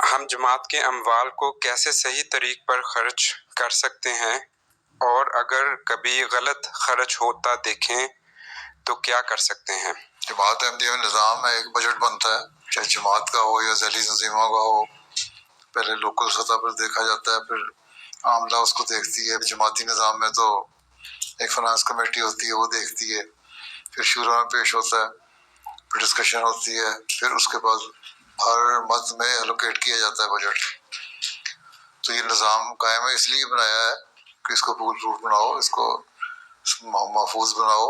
ہم جماعت کے اموال کو کیسے صحیح طریق پر خرچ کر سکتے ہیں، اور اگر کبھی غلط خرچ ہوتا دیکھیں تو کیا کر سکتے ہیں؟ جماعت احمدیہ میں نظام ہے، ایک بجٹ بنتا ہے، چاہے جماعت کا ہو یا ذیلی تنظیموں کا ہو۔ پہلے لوکل سطح پر دیکھا جاتا ہے، پھر عاملہ اس کو دیکھتی ہے۔ جماعتی نظام میں تو ایک فنانس کمیٹی ہوتی ہے، وہ دیکھتی ہے، پھر شورا میں پیش ہوتا ہے، پھر ڈسکشن ہوتی ہے، پھر اس کے بعد ہر منتھ میں الوکیٹ کیا جاتا ہے بجٹ۔ تو یہ نظام قائم ہے، اس لیے بنایا ہے کہ اس کو پول پروف بناؤ، اس کو محفوظ بناؤ،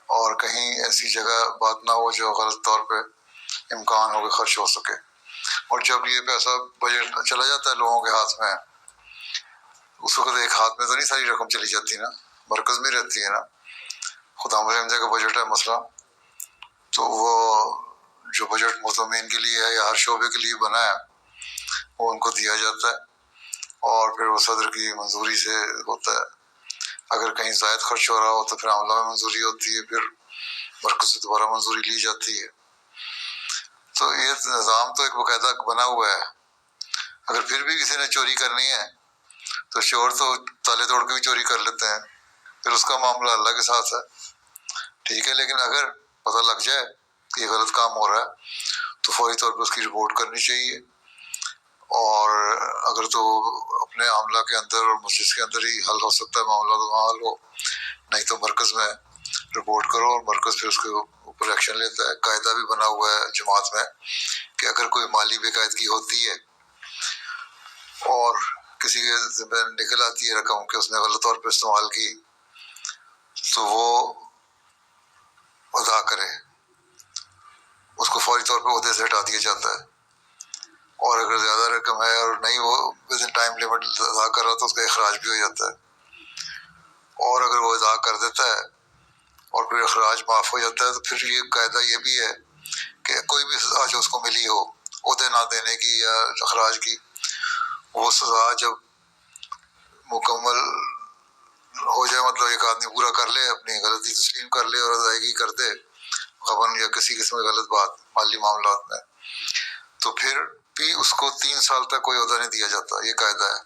اور کہیں ایسی جگہ بات نہ ہو جو غلط طور پہ امکان ہو کہ خرچ ہو سکے۔ اور جب یہ پیسہ بجٹ چلا جاتا ہے لوگوں کے ہاتھ میں، اس وقت ایک ہاتھ میں تو نہیں ساری رقم چلی جاتی نا، مرکز میں رہتی ہے نا۔ خدا احمدیہ کا بجٹ ہے مسئلہ، تو وہ جو بجٹ مطمئن کے لیے ہے یا ہر شعبے کے لیے بنا ہے، وہ ان کو دیا جاتا ہے، اور پھر وہ صدر کی منظوری سے ہوتا ہے۔ اگر کہیں زائد خرچ ہو رہا ہو تو پھر عملہ میں منظوری ہوتی ہے، پھر مرکز سے دوبارہ منظوری لی جاتی ہے۔ تو یہ نظام تو ایک باقاعدہ بنا ہوا ہے۔ اگر پھر بھی کسی نے چوری کرنی ہے تو چور تو تالے توڑ کے بھی چوری کر لیتے ہیں، پھر اس کا معاملہ اللہ کے ساتھ ہے، ٹھیک ہے۔ لیکن اگر پتہ لگ جائے کہ یہ غلط کام ہو رہا ہے تو فوری طور پر اس کی رپورٹ کرنی چاہیے، اور اگر تو اپنے عاملہ کے اندر اور مسجد کے اندر ہی حل ہو سکتا ہے معاملہ تو وہاں حل ہو، نہیں تو مرکز میں رپورٹ کرو، اور مرکز پھر اس کے اوپر ایکشن لیتا ہے۔ قاعدہ بھی بنا ہوا ہے جماعت میں کہ اگر کوئی مالی بے قاعدگی ہوتی ہے اور کسی کے ذمہ نکل آتی ہے رقم کہ اس نے غلط طور پہ استعمال کی، تو وہ ادا کرے، اس کو فوری طور پہ عہدے سے ہٹا دیا جاتا ہے۔ اور اگر زیادہ رقم ہے اور نہیں وہ ود ان ٹائم لمٹ ادا کر رہا تو اس کا اخراج بھی ہو جاتا ہے۔ اور اگر وہ ادا کر دیتا ہے اور پھر اخراج معاف ہو جاتا ہے تو پھر یہ قاعدہ یہ بھی ہے کہ کوئی بھی سزا جو اس کو ملی ہو عہدے نہ دینے کی یا اخراج کی، وہ سزا جب مکمل ہو جائے، مطلب ایک آدمی پورا کر لے، اپنی غلطی تسلیم کر لے اور ادائیگی کر دے غبن یا کسی قسم کی غلط بات مالی معاملات میں، تو پھر بھی اس کو 3 سال تک کوئی عہدہ نہیں دیا جاتا۔ یہ قاعدہ ہے،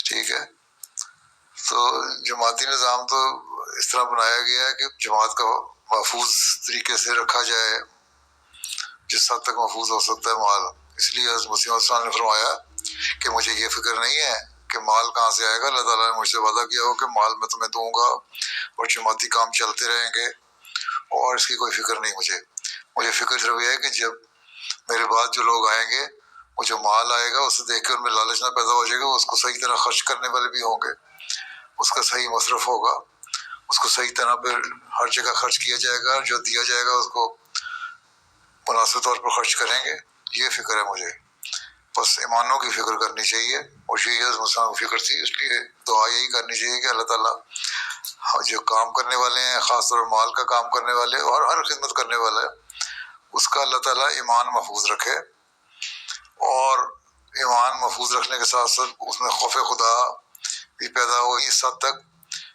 ٹھیک ہے۔ تو جماعتی نظام تو اس طرح بنایا گیا ہے کہ جماعت کا محفوظ طریقے سے رکھا جائے، جس حد تک محفوظ ہو سکتا ہے مال۔ اس لیے حضرت مسیح موعود صلی اللہ علیہ وسلم نے فرمایا کہ مجھے یہ فکر نہیں ہے کہ مال کہاں سے آئے گا، اللہ تعالیٰ نے مجھ سے وعدہ کیا ہو کہ مال میں تمہیں دوں گا اور جماعتی کام چلتے رہیں گے، اور اس کی کوئی فکر نہیں مجھے فکر صرف یہ ہے کہ جب میرے بعد جو لوگ آئیں گے، وہ جو مال آئے گا اسے دیکھ کے ان میں لالچ نہ پیدا ہو جائے گا، اس کو صحیح طرح خرچ کرنے والے بھی ہوں گے، اس کا صحیح مصرف ہوگا، اس کو صحیح طرح پہ ہر جگہ خرچ کیا جائے گا، جو دیا جائے گا اس کو مناسب طور پر خرچ کریں گے۔ یہ فکر ہے مجھے، بس ایمانوں کی فکر کرنی چاہیے، اور یہی حضرت مسلمان کی فکر تھی۔ اس لیے دعا یہی کرنی چاہیے کہ اللہ تعالیٰ جو کام کرنے والے ہیں، خاص طور پر مال کا کام کرنے والے اور ہر خدمت کرنے والا ہے، اس کا اللہ تعالیٰ ایمان محفوظ رکھے، اور ایمان محفوظ رکھنے کے ساتھ ساتھ اس میں خوف خدا بھی پیدا ہو اس حد تک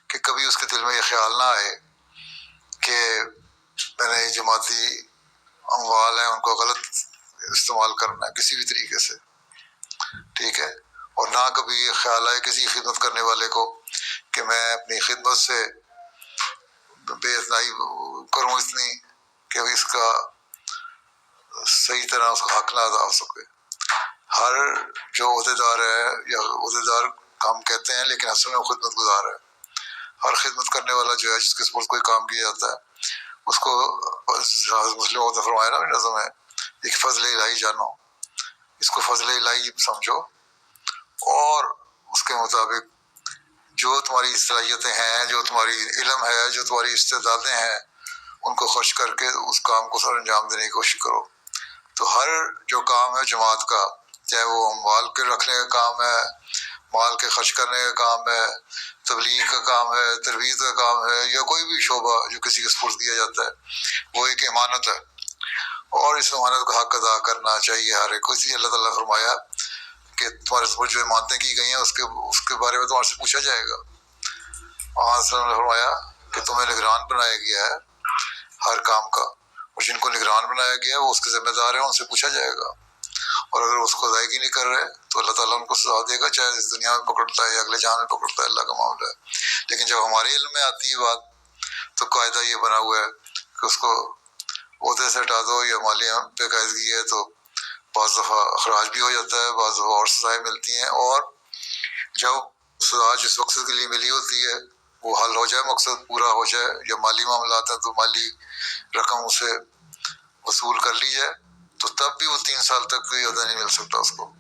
کہ کبھی اس کے دل میں یہ خیال نہ آئے کہ میں نے یہ جماعتی اموال ہیں ان کو غلط استعمال کرنا ہے کسی بھی طریقے سے، ٹھیک ہے۔ اور نہ کبھی یہ خیال آئے کسی خدمت کرنے والے کو کہ میں اپنی خدمت سے بے اتنائی کروں اتنی کہ اس کا صحیح طرح اس کا حق نہ ادا ہو سکے۔ ہر جو عہدے دار ہے، یا عہدے دار ہم کہتے ہیں لیکن اصل میں وہ خدمت گزار ہے، ہر خدمت کرنے والا جو ہے جس کے سپورٹ کوئی کام کیا جاتا ہے اس کو مسلم نے فرمایا نا نظم ہے، ایک فضل الہی جانو، اس کو فضل الہی سمجھو، اور اس کے مطابق جو تمہاری صلاحیتیں ہیں، جو تمہاری علم ہے، جو تمہاری استعدادیں ہیں، ان کو خرچ کر کے اس کام کو سر انجام دینے کی کوشش کرو۔ تو ہر جو کام ہے جماعت کا، چاہے وہ مال کے رکھنے کا کام ہے، مال کے خرچ کرنے کا کام ہے، تبلیغ کا کام ہے، تربیت کا کام ہے، یا کوئی بھی شعبہ جو کسی کے سپرد کیا جاتا ہے، وہ ایک امانت ہے، اور اس امانت کا حق ادا کرنا چاہیے ہر ایک کو۔ اسی لیے اللہ تعالیٰ نے فرمایا کہ تمہارے سپرد جو امانتیں کی گئی ہیں اس کے بارے میں تمہارے سے پوچھا جائے گا۔ وہاں سے نے فرمایا کہ تمہیں نگران بنایا گیا ہے ہر کام کا، اور جن کو نگران بنایا گیا ہے وہ اس کے ذمہ دار ہیں، ان سے پوچھا جائے گا۔ اور اگر اس کو ادائیگی نہیں کر رہے تو اللہ تعالیٰ ان کو سزا دے گا، چاہے اس دنیا میں پکڑتا ہے یا اگلے جہان میں پکڑتا ہے، اللہ کا معاملہ ہے۔ لیکن جب ہمارے علم میں آتی ہے بات تو قاعدہ یہ بنا ہوا ہے کہ اس کو عہدے سے ہٹا دو یا مالی بے قاعدگی ہے تو بعض دفعہ اخراج بھی ہو جاتا ہے، بعض دفعہ اور سزائیں ملتی ہیں، اور جب سزا جس مقصد کے لیے ملی ہوتی ہے وہ حل ہو جائے، مقصد پورا ہو جائے، یا مالی معاملات ہیں تو مالی رقم اسے وصول کر لی جائے، تو تب بھی وہ 3 سال تک کوئی عہدہ نہیں مل سکتا اس کو۔